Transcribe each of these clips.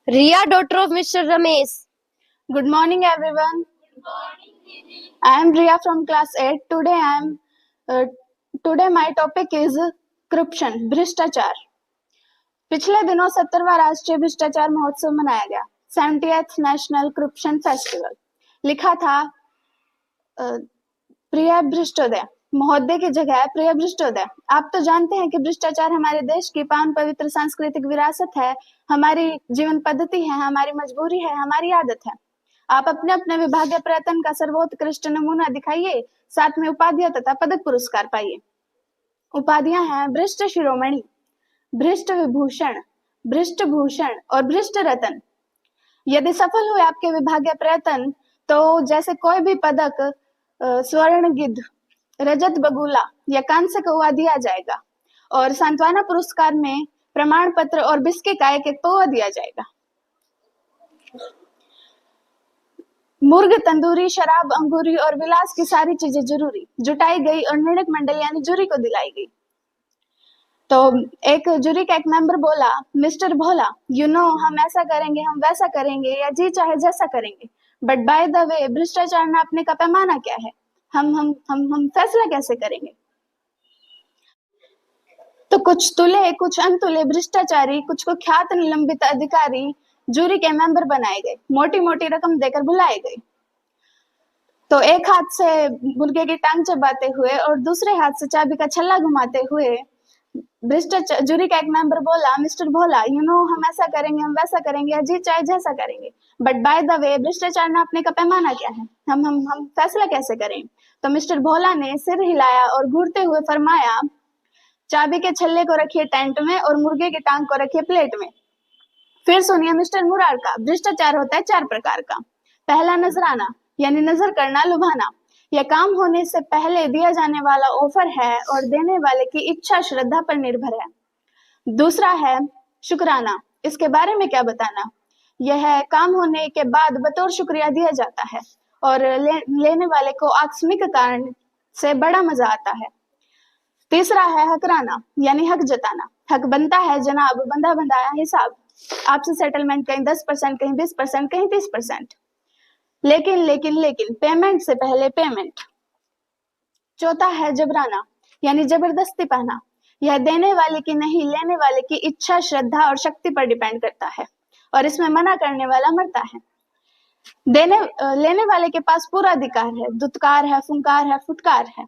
Ria, daughter of Mr. Ramesh. Good morning, everyone. I am Ria from class 8. Uh, today my topic is corruption, भ्रष्टाचार. पिछले दिनों 70वां राष्ट्रीय भ्रष्टाचार महोत्सव मनाया गया. 70th national corruption festival. लिखा था प्रिय भ्रष्टोदय. महोदय की जगह प्रिय भ्रष्टोदय. आप तो जानते हैं कि भ्रष्टाचार हमारे देश की पावन पवित्र सांस्कृतिक विरासत है, हमारी जीवन पद्धति है, हमारी मजबूरी है, हमारी आदत है. आप अपने अपने विभागीय प्रयत्न का सर्वोत्कृष्ट नमूना दिखाइए, साथ में उपाधियां तथा पदक पुरस्कार पाइए. उपाधियां हैं भ्रष्ट शिरोमणि, भ्रष्ट विभूषण, भ्रष्ट भूषण और भ्रष्ट रतन. यदि सफल हुए आपके विभागीय प्रयत्न तो जैसे कोई भी पदक स्वर्ण गिद्ध, रजत बगुला या कांस्य कौवा दिया जाएगा और सांत्वना पुरस्कार में प्रमाण पत्र और बिस्किट का एक पौवा दिया जाएगा. मुर्ग, तंदूरी, शराब, अंगूरी और विलास की सारी चीजें जरूरी जुटाई गई और निर्णय मंडल यानी जूरी को दिलाई गई. तो एक जूरी का एक मेंबर बोला, मिस्टर भोला, हम ऐसा करेंगे, हम वैसा करेंगे या जी चाहे जैसा करेंगे, बट बाय द वे भ्रष्टाचार नापने का पैमाना क्या है? हम फैसला कैसे करेंगे? तो कुछ तुले कुछ अनतुले भ्रष्टाचारी, कुछ को ख्यात निलंबित अधिकारी जूरी के मेंबर बनाए गए, मोटी मोटी रकम देकर बुलाए गए. तो एक हाथ से मुर्गे की टांग चबाते हुए और दूसरे हाथ से चाबी का छल्ला घुमाते हुए भ्रष्टाचार जूरी का एक मेंबर बोला, मिस्टर भोला, हम ऐसा करेंगे, हम वैसा करेंगे या जी चाहे जैसा करेंगे, बट बाय द वे भ्रष्टाचार नापने का पैमाना क्या है? हम फैसला कैसे करें? तो मिस्टर भोला ने सिर हिलाया और घूरते हुए फरमाया, चाबी के छल्ले को रखिए टेंट में और मुर्गे की टांग को रखिए प्लेट में. फिर सुनिए मिस्टर मुरार का. भ्रष्टाचार होता है 4 प्रकार का. पहला नजराना, यानी नजर करना, लुभाना. यह काम होने से पहले दिया जाने वाला ऑफर है और देने वाले की इच्छा श्रद्धा पर निर्भर है. दूसरा है शुक्राना. इसके बारे में क्या बताना, यह काम होने के बाद बतौर शुक्रिया दिया जाता है और लेने वाले को आकस्मिक कारण से बड़ा मजा आता है. तीसरा है हकराना, यानी हक जताना. हक बनता है जनाब, बंधा बंधाया हिसाब. आपसे सेटलमेंट कहीं 10%, कहीं 20%, कहीं 30%. लेकिन लेकिन लेकिन पेमेंट से पहले पेमेंट. चौथा है जबराना, यानी जबरदस्ती पाना. यह देने वाले की नहीं, लेने वाले की इच्छा, श्रद्धा और शक्ति पर डिपेंड करता है और इसमें मना करने वाला मरता है. लेने वाले के पास पूरा अधिकार है, दुत्कार है, फुंकार है, फुटकार है,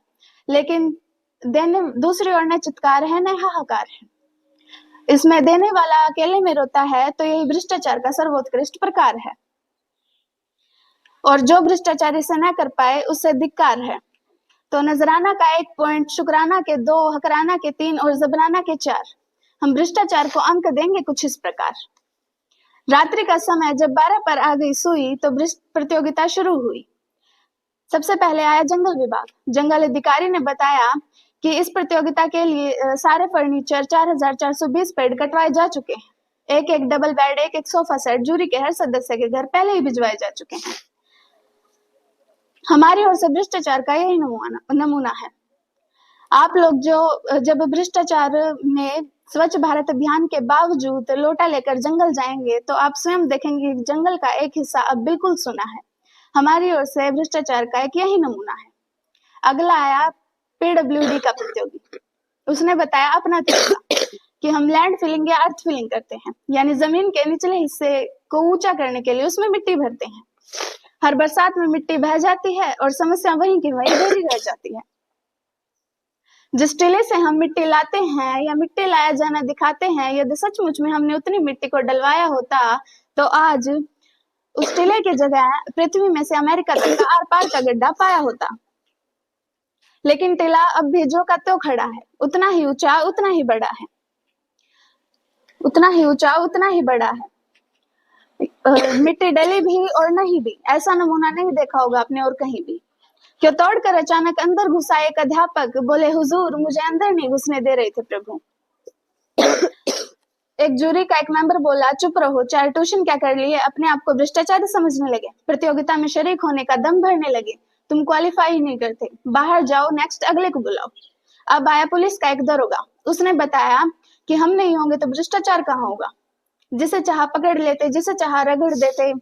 लेकिन देने दूसरी ओर न चित्कार है न हाहाकार है. इसमें देने वाला अकेले में रोता है, तो यही भ्रष्टाचार का सर्वोत्कृष्ट प्रकार है और जो भ्रष्टाचार इसे न कर पाए उससे धिक्कार है. तो नजराना का 1 पॉइंट, शुक्राना के 2, हकराना के 3 और जबराना के 4. हम भ्रष्टाचार को अंक देंगे कुछ इस प्रकार. रात्रि का समय जब 12 पर आ गई सुई तो प्रतियोगिता शुरू हुई. सबसे पहले आया जंगल विभाग. जंगल अधिकारी ने बताया कि इस प्रतियोगिता के लिए सारे फर्नीचर 4420 पेड़ कटवाए जा चुके हैं. एक एक डबल बेड, एक एक सोफा सेट जूरी के हर सदस्य के घर पहले ही भिजवाए जा चुके हैं. हमारी ओर से भ्रष्टाचार का यही नमूना है. आप लोग जब भ्रष्टाचार में स्वच्छ भारत अभियान के बावजूद लोटा लेकर जंगल जाएंगे तो आप स्वयं देखेंगे जंगल का एक हिस्सा अब बिल्कुल सूना है. हमारी ओर से भ्रष्टाचार का एक यही नमूना है. अगला आया पीडब्ल्यूडी का प्रतियोगी. उसने बताया अपना तरीका कि हम लैंड फिलिंग या अर्थ फिलिंग करते हैं, यानी जमीन के निचले हिस्से को ऊंचा करने के लिए उसमें मिट्टी भरते हैं. हर बरसात में मिट्टी बह जाती है और समस्या वहीं की वहीं ढेरी रह जाती है. जिस टीले से हम मिट्टी लाते हैं या मिट्टी लाया जाना दिखाते हैं, यदि सचमुच में हमने उतनी मिट्टी को डलवाया होता तो आज उस टीले की जगह पृथ्वी में से अमेरिका तक का आर पार का गड्ढा पाया होता. लेकिन टीला अब भी जो का त्यों खड़ा है, उतना ही ऊंचा, उतना ही बड़ा है, उतना ही ऊंचा, उतना ही बड़ा है. मिट्टी डली भी और नहीं भी, ऐसा नमूना नहीं देखा होगा आपने और कहीं भी. क्यों तोड़कर अचानक अंदर घुसा एक अध्यापक बोले, हुजूर मुझे अंदर नहीं घुसने दे रहे थे प्रभु. एक जूरी का एक मेंबर बोला, चुप रहो, चाहे ट्यूशन क्या कर लिए, अपने आप को भ्रष्टाचारी समझने लगे, प्रतियोगिता में शरीक होने का दम भरने लगे, तुम क्वालिफाई नहीं करते, बाहर जाओ, नेक्स्ट अगले को बुलाओ. अब आया पुलिस का एक दरोगा. उसने बताया कि हम नहीं होंगे तो भ्रष्टाचार कहाँ होगा. जिसे चाहा पकड़ लेते, जिसे चाहा रगड़ देते।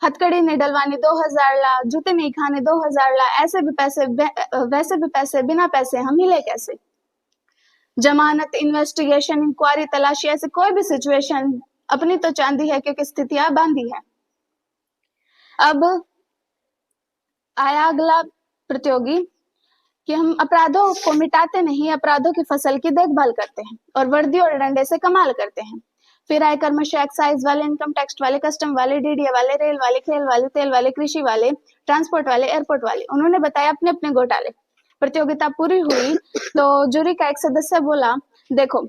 हथकड़ी नहीं डलवानी 2000 ला, जूते नहीं खाने 2000 ला, ऐसे भी पैसे वैसे भी पैसे, बिना पैसे हम हिले कैसे। जमानत, इन्वेस्टिगेशन, इंक्वायरी, तलाशी, ऐसे कोई भी सिचुएशन अपनी तो चांदी है क्योंकि स्थितियां बांधी है। अब आया अगला प्रतियोगी कि हम अपराधों को मिटाते नहीं, अपराधों की फसल की देखभाल करते हैं और वर्दी और डंडे से कमाल करते हैं। फिर आए कर्मश, एक्साइज वाले, इनकम टैक्स वाले, कस्टम वाले, डीडीए वाले, रेल वाले, खेल वाले, तेल वाले, कृषि वाले, ट्रांसपोर्ट वाले, एयरपोर्ट वाले। उन्होंने बताया अपने अपने घोटाले। प्रतियोगिता पूरी हुई तो जूरी का एक सदस्य बोला, देखो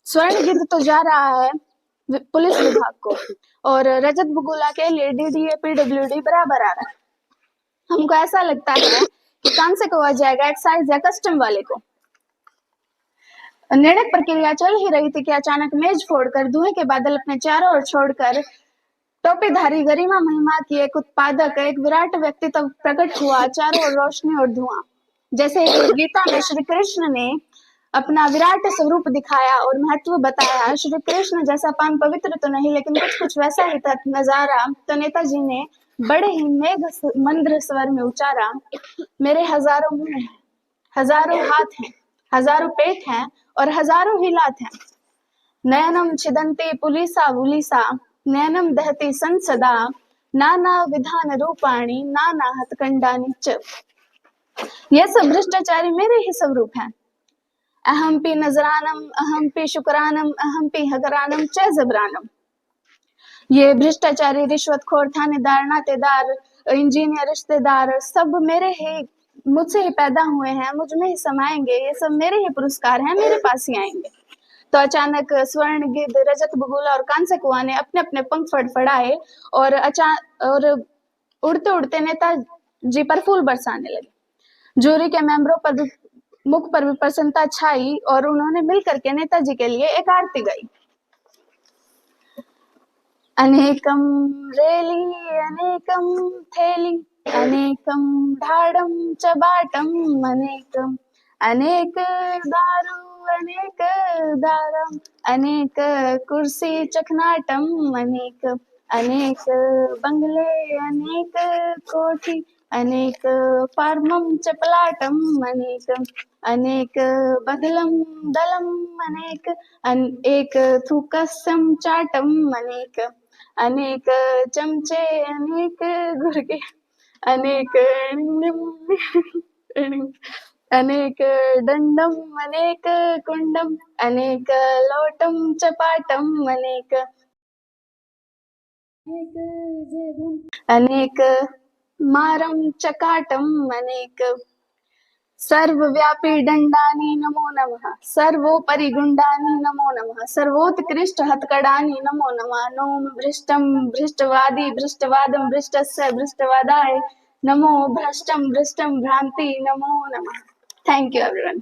स्वर्ण गिद्ध तो जा रहा है पुलिस विभाग को और रजत बुगुला के लिए डीडीए पीडब्ल्यूडी बराबर आ रहा है। हमको ऐसा लगता है कि काम से कहा जाएगा एक्साइज या कस्टम वाले को। निर्णय प्रक्रिया चल ही रही थी कि अचानक मेज फोड़कर धुएं के बादल अपने चारों ओर छोड़कर टोपीधारी गरिमा महिमा की एक उत्पादक, एक विराट व्यक्तित्व प्रकट हुआ। चारों ओर रोशनी और धुआं। जैसे गीता में श्री कृष्ण ने अपना विराट स्वरूप दिखाया और महत्व बताया। श्री कृष्ण जैसा पान पवित्र तो नहीं, लेकिन कुछ कुछ वैसा ही था नजारा। तो नेताजी ने बड़े ही मेघ मंद्र स्वर में उचारा, मेरे हजारों मुंह हैं, हजारों हाथ हैं, हजारों पेट हैं और हजारों ही लात हैं। नयनम छिदन्ते पुलिसा वुलिसा, नयनम दहति संसदा, नाना विधान रूपाणी, नाना हथकंडानि च। ये सब भ्रष्टाचारी मेरे ही स्वरूप हैं। अहम पी नजरानम, अहम पी शुक्रानम, अहम पी हकरानम च जबरानम। ये भ्रष्टाचारी, रिश्वतखोर, थानेदार, नातेदार, इंजीनियर, रिश्तेदार सब मेरे ही, मुझसे ही पैदा हुए हैं, मुझ में ही समाएंगे। ये सब मेरे ही पुरस्कार हैं, मेरे पास ही आएंगे। तो अचानक स्वर्ण गिद्ध, रजत बगुला और कांसे कुआं ने अपने अपने पंख फड़फड़ाए और उड़ते उड़ते नेताजी पर फूल बरसाने लगे। जूरी के मेंबरों पर मुख पर भी प्रसन्नता छाई और उन्होंने मिलकर के नेताजी के लिए एक आरती गाई। अनेकम रेली, अनेकम थैली, अनेकम ढाडम चबाटम, अनेकम अनेक दारू, अनेक दारम, अनेक कुर्सी चखनाटम, अनेक अनेक बंगले, अनेक कोठी, अनेक फार्मम चपलाटम, अनेक अनेक बदलम दलम, अनेक एक थूकसम चाटम, अनेक अनेक चमचे, अनेक गुरगे, अनेक अनेक दंडम, अनेक कुंडम, अनेक लोटम चपाटम, अनेक अनेक मारम चकाटम, अनेक सर्वव्यापी दंडानी नमो नमः, सर्वोपरि गुंडानी नमो नमः, सर्वोत्कृष्ट हथकड़ानी नमो नमः। नोम भ्रष्टम भ्रष्टवादी भ्रष्टवादम भ्रष्टस्य भ्रष्टवादाय नमो, भ्रष्टम भ्रष्टम भ्रांति नमो नमः। Thank you everyone.